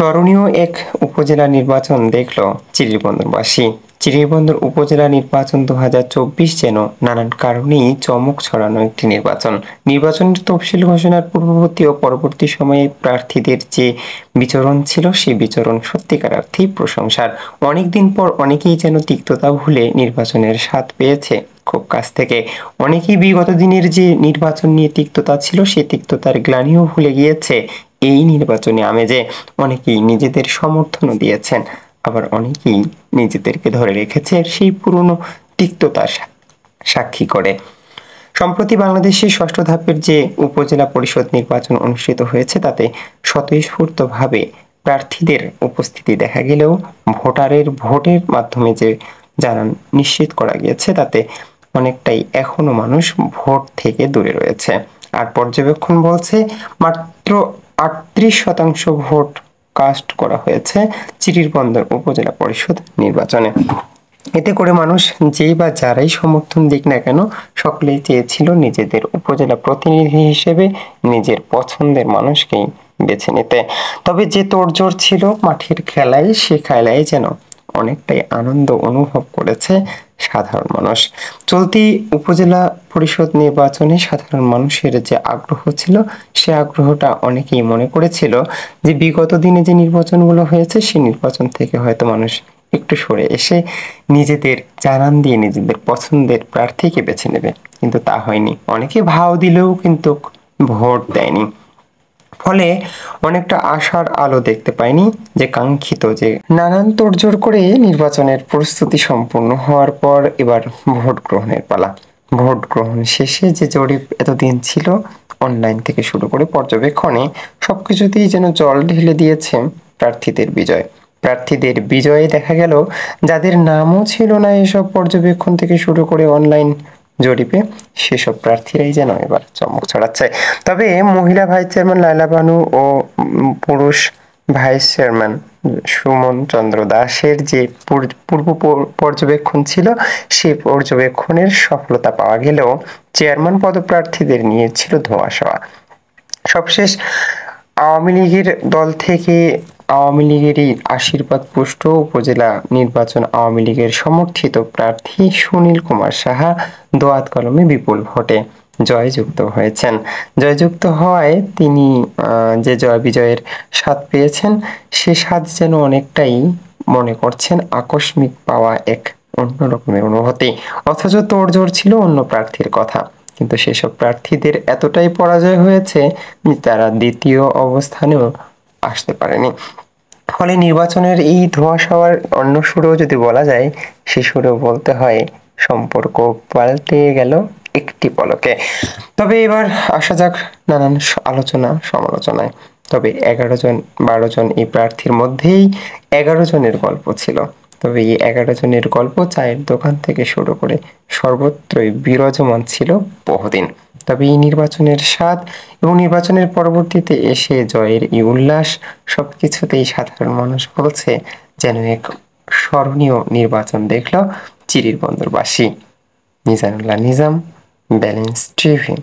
স্মরণীয় এক উপজেলা নির্বাচন দেখল চিরিরবন্দরবাসী। চিরিরবন্দর উপজেলা নির্বাচন 2024 যেন নানান কারণেই চমক ছড়ানো একটি নির্বাচন। নির্বাচনের তফসিল ঘোষণার পূর্ববর্তী ও পরবর্তী সময়ে প্রার্থীদের যে বিচরণ ছিল, সেই বিচরণ সত্যিকার অর্থেই প্রশংসার। অনেকদিন পর অনেকেই যেন তিক্ততা ভুলে নির্বাচনের স্বাদ পেয়েছে খুব কাছ থেকে। অনেকেই বিগত দিনের যে নির্বাচন নিয়ে তিক্ততা ছিল, সেই তিক্ততার গ্লানিও ভুলে গিয়েছে এই নির্বাচনী আমেজে। অনেকেই নিজেদের সমর্থনও দিয়েছেন, আবার অনেকেই নিজেদেরকে ধরে রেখেছে সেই পুরনো তিক্ততার সাক্ষী করে। সম্প্রতি বাংলাদেশের ষষ্ঠ ধাপের যে উপজেলা পরিষদ নির্বাচন অনুষ্ঠিত হয়েছে, তাতে স্বতঃস্ফূর্তভাবে প্রার্থীদের উপস্থিতি দেখা গেলেও ভোটারের ভোটের মাধ্যমে যে জানান নিশ্চিত করা গিয়েছে, তাতে অনেকটাই এখনো মানুষ ভোট থেকে দূরে রয়েছে। আর পর্যবেক্ষণ বলছে মাত্র 38% ভোট কাস্ট করা হয়েছে চিরিরবন্দর উপজেলা পরিষদ নির্বাচনে। এতে করে মানুষ যেই বা যারাই সমর্থন দিক না কেন, সকলেই চেয়েছিল নিজেদের উপজেলা প্রতিনিধি হিসেবে নিজের পছন্দের মানুষকেই বেছে নিতে। তবে যে তোড়জোড় ছিল মাঠের খেলায়, সে খেলায় যেন অনেকটাই আনন্দ অনুভব করেছে সাধারণ মানুষ। চলতি উপজেলা পরিষদ নির্বাচনে সাধারণ মানুষের যে আগ্রহ ছিল, সে আগ্রহটা অনেকেই মনে করেছিল যে বিগত দিনে যে নির্বাচনগুলো হয়েছে, সেই নির্বাচন থেকে হয়তো মানুষ একটু সরে এসে নিজেদের জানান দিয়ে নিজেদের পছন্দের প্রার্থীকে বেছে নেবে, কিন্তু তা হয়নি। অনেকে ভাও দিলেও কিন্তু ভোট দেয়নি। ফলে অনেকটা আশার আলো দেখতে পাইনি যে কাঙ্ক্ষিত যে নানান তোড়জোড় করে নির্বাচনের প্রস্তুতি সম্পূর্ণ হওয়ার পর এবার ভোট গ্রহণের পালা। ভোট গ্রহণ শেষে যে জরিপ এতদিন ছিল, অনলাইন থেকে শুরু করে পর্যবেক্ষণে, সবকিছুতেই যেন জল ঢেলে দিয়েছে প্রার্থীদের বিজয়। প্রার্থীদের বিজয়ে দেখা গেল যাদের নামও ছিল না এসব পর্যবেক্ষণ থেকে শুরু করে অনলাইন জরিপে, সেসব প্রার্থীরাই যেন এবার চমক ছড়াচ্ছে। তবে মহিলা ভাইস চেয়ারম্যান লায়লা বানু ও পুরুষ ভাইস চেয়ারম্যান সুমন চন্দ্র দাসের যে পূর্ব পর্যবেক্ষণ ছিল, সেই পর্যবেক্ষণের সফলতা পাওয়া গেলেও চেয়ারম্যান পদপ্রার্থীদের নিয়ে ছিল ধোঁয়াশা। সবশেষ আওয়ামী লীগের দল থেকে আওয়ামী লীগেরই আশীর্বাদ পুষ্ট উপজেলা নির্বাচন আওয়ামী লীগের সমর্থিত প্রার্থী সুনীল কুমার সাহা দোয়াত কলমে বিপুল ভোটে জয়যুক্ত হয়েছেন। জয়যুক্ত হওয়ায় তিনি যে জয় বিজয়ের স্বাদ পেয়েছেন, সে স্বাদ যেন অনেকটাই মনে করছেন আকস্মিক পাওয়া এক অন্য রকমের অনুভূতি। অথচ তোড়জোড় ছিল অন্য প্রার্থীর কথা, কিন্তু সেসব প্রার্থীদের এতটাই পরাজয় হয়েছে যে তারা দ্বিতীয় অবস্থানেও আসতে পারেনি। ফলে নির্বাচনের এই ধোঁয়াশার অন্য সুরেও যদি বলা যায়, সে সুরেও বলতে হয় সম্পর্ক পাল্টে গেল একটি পলকে। তবে এবার আসা যাক নানান আলোচনা সমালোচনায়। তবে 11-12 জন এই প্রার্থীর মধ্যেই 11 জনের গল্প ছিল। তবে এই 11 জনের গল্প চায়ের দোকান থেকে শুরু করে সর্বত্রই বিরাজমান ছিল বহুদিন। তবে এই নির্বাচনের স্বাদ এবং নির্বাচনের পরবর্তীতে এসে জয়ের এই উল্লাস, সবকিছুতেই সাধারণ মানুষ বলছে যেন এক স্মরণীয় নির্বাচন দেখল চিরিরবন্দরবাসী। মিজানুল্লাহ নিজাম, ব্যালেন্স টিভি।